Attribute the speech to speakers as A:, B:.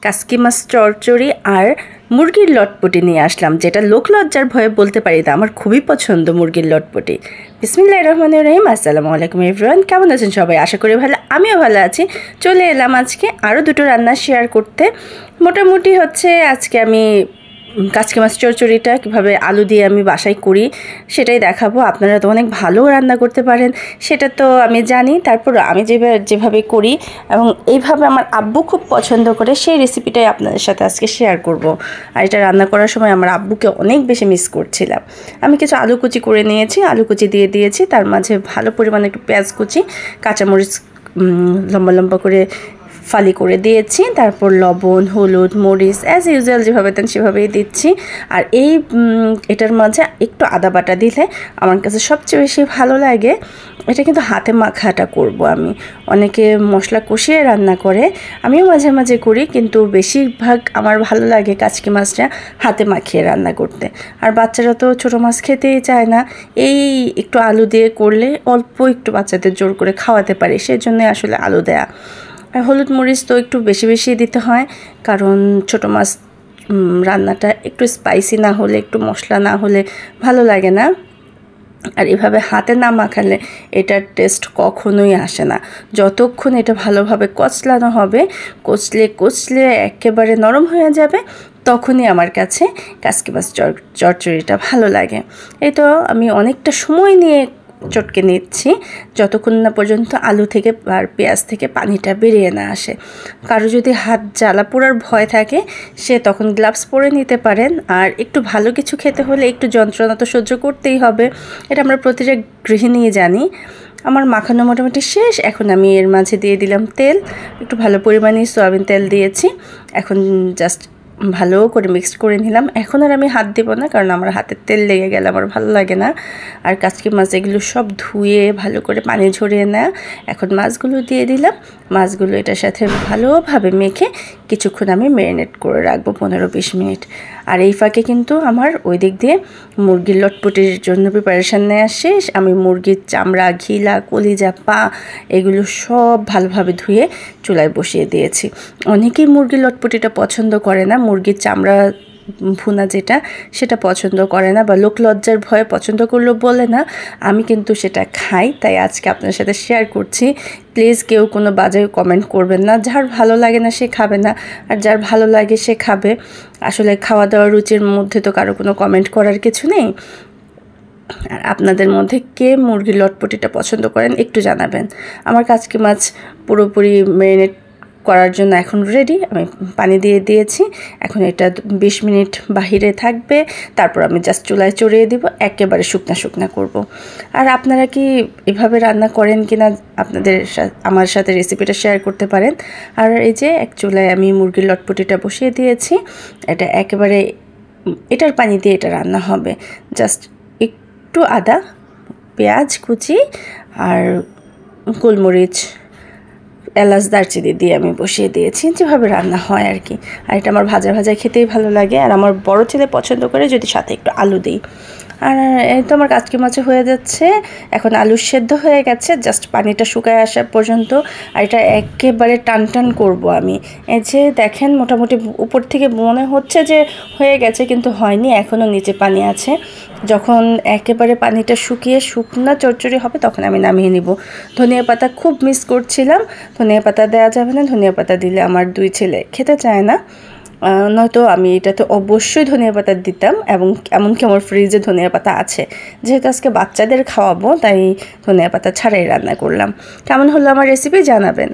A: কাসকি মাছ চচ্চড়ি আর মুরগির লটপটি নিয়ে আসলাম, যেটা লোকলজ্জার ভয়ে বলতে পারি না, আমার খুবই পছন্দ মুরগির লটপটি। বিসমিল্লাহির রহমানির রহিম। আসসালামু আলাইকুম এভরিওয়ান, কেমন আছেন সবাই? আশা করি ভালো, আমিও ভালো আছি। চলে এলাম আজকে আরও দুটো রান্না শেয়ার করতে। মোটামুটি হচ্ছে আজকে আমি কাসকি মাছ চচ্চড়িটা কীভাবে আলু দিয়ে আমি বাসায় করি সেটাই দেখাবো। আপনারা তো অনেক ভালো রান্না করতে পারেন, সেটা তো আমি জানি। তারপর আমি যেভাবে করি এবং এইভাবে আমার আব্বু খুব পছন্দ করে, সেই রেসিপিটাই আপনাদের সাথে আজকে শেয়ার করব। আর এটা রান্না করার সময় আমার আব্বুকে অনেক বেশি মিস করছিলাম। আমি কিছু আলু কুচি করে নিয়েছি, আলু কুচি দিয়ে দিয়েছি, তার মাঝে ভালো পরিমাণে একটু পেঁয়াজ কুচি, কাঁচামরিচ লম্বা লম্বা করে ফালি করে দিয়েছি। তারপর লবণ, হলুদ, মরিচ অ্যাজ ইউজুয়াল যেভাবে দেন সেভাবেই দিচ্ছি। আর এটার মাঝে একটু আদা বাটা দিলে আমার কাছে সবচেয়ে বেশি ভালো লাগে। এটা কিন্তু হাতে মাখাটা করব আমি। অনেকে মশলা কষিয়ে রান্না করে, আমিও মাঝে মাঝে করি, কিন্তু বেশিরভাগ আমার ভালো লাগে কাচকি মাছটা হাতে মাখিয়ে রান্না করতে। আর বাচ্চারা তো ছোটো মাছ খেতেই চায় না, এই একটু আলু দিয়ে করলে অল্প একটু বাচ্চাদের জোর করে খাওয়াতে পারি, সেই জন্যই আসলে আলু দেয়া। আর হলুদ মরিচ তো একটু বেশি বেশি দিতে হয়, কারণ ছোটো মাছ রান্নাটা একটু স্পাইসি না হলে, একটু মশলা না হলে ভালো লাগে না। আর এভাবে হাতে না মাখালে এটার টেস্ট কখনোই আসে না। যতক্ষণ এটা ভালোভাবে কচলানো হবে, কচলে একেবারে নরম হয়ে যাবে, তখনই আমার কাছে কাসকি মাছ চচ্চড়িটা ভালো লাগে। এই তো আমি অনেকটা সময় নিয়ে চটকে নিচ্ছি, যতক্ষণ না পর্যন্ত আলু থেকে আর পেঁয়াজ থেকে পানিটা বেরিয়ে না আসে। কারো যদি হাত জ্বালা পোড়ার ভয় থাকে, সে তখন গ্লাভস পরে নিতে পারেন। আর একটু ভালো কিছু খেতে হলে একটু যন্ত্রণা তো সহ্য করতেই হবে, এটা আমরা প্রতিটা গৃহিণী জানি। আমার মাখানো মোটামুটি শেষ। এখন আমি এর মাঝে দিয়ে দিলাম তেল, একটু ভালো পরিমাণে সয়াবিন তেল দিয়েছি। এখন জাস্ট ভালো করে মিক্সড করে নিলাম। এখন আর আমি হাত দেবো না, কারণ আমার হাতে তেল লেগে গেলে আমার ভালো লাগে না। আর কাচকি মাছ এগুলো সব ধুয়ে ভালো করে পানি ঝরিয়ে নেওয়া। এখন মাছগুলো দিয়ে দিলাম। মাছগুলো এটার সাথে ভালোভাবে মেখে কিছুক্ষণ আমি ম্যারিনেট করে রাখবো, 15-20 মিনিট। আর এই ফাঁকে কিন্তু আমার ওই দিক দিয়ে মুরগির লটপটির জন্য প্রিপারেশান নেওয়া শেষ। আমি মুরগির চামড়া, ঘিলা, কলিজা, পা এগুলো সব ভালোভাবে ধুয়ে চুলায় বসিয়ে দিয়েছি। অনেকেই মুরগির লটপটিটা পছন্দ করে না, মুরগির চামড়া ভুনা যেটা, সেটা পছন্দ করে না, বা লোকলজ্জার ভয়ে পছন্দ করলেও বলে না। আমি কিন্তু সেটা খাই, তাই আজকে আপনার সাথে শেয়ার করছি। প্লিজ কেউ কোনো বাজে কমেন্ট করবেন না। যার ভালো লাগে না সে খাবে না, আর যার ভালো লাগে সে খাবে। আসলে খাওয়া দাওয়ার রুচির মধ্যে তো কারো কোনো কমেন্ট করার কিছু নেই। আর আপনাদের মধ্যে কে মুরগির লটপটিটা পছন্দ করেন একটু জানাবেন। আমার কাচকি মাছ পুরোপুরি ম্যারিনেট করার জন্য এখন রেডি। আমি পানি দিয়ে দিয়েছি। এখন এটা 20 মিনিট বাহিরে থাকবে, তারপর আমি জাস্ট চুলায় চড়িয়ে দিব, একেবারে শুকনা করব। আর আপনারা কি এভাবে রান্না করেন কিনা আপনাদের আমার সাথে রেসিপিটা শেয়ার করতে পারেন। আর এই যে এক চুলায় আমি মুরগির লটপটিটা বসিয়ে দিয়েছি। এটা একেবারে এটার পানি দিয়ে এটা রান্না হবে। জাস্ট একটু আদা, পেঁয়াজ কুচি আর গোলমরিচ, এলাচ, দারচিনি দিয়ে আমি বসিয়ে দিয়েছি, যেভাবে রান্না হয় আর কি। আর এটা আমার ভাজা খেতেই ভালো লাগে। আর আমার বড় ছেলে পছন্দ করে যদি সাথে একটু আলু দিই। আর এই তো আমার কাচকি মাছে হয়ে যাচ্ছে। এখন আলু সেদ্ধ হয়ে গেছে, জাস্ট পানিটা শুকায় আসা পর্যন্ত। আর এটা একেবারে টান করব আমি। এই যে দেখেন, মোটামুটি উপর থেকে মনে হচ্ছে যে হয়ে গেছে, কিন্তু হয়নি, এখনও নিচে পানি আছে। যখন একেবারে পানিটা শুকিয়ে শুকনা চচ্চড়ি হবে, তখন আমি নামিয়ে নিব। ধনিয়া পাতা খুব মিস করছিলাম, ধনিয়া পাতা দেওয়া যাবে না। ধনিয়া পাতা দিলে আমার 2 ছেলে খেতে চায় না, নয়তো আমি এটাতে অবশ্যই ধনিয়া পাতা দিতাম। এবং এমনকি আমার ফ্রিজে ধনিয়া পাতা আছে, যেহেতু আজকে বাচ্চাদের খাওয়াবো তাই ধনিয়া পাতা ছাড়াই রান্না করলাম। কেমন হলো আমার রেসিপি জানাবেন।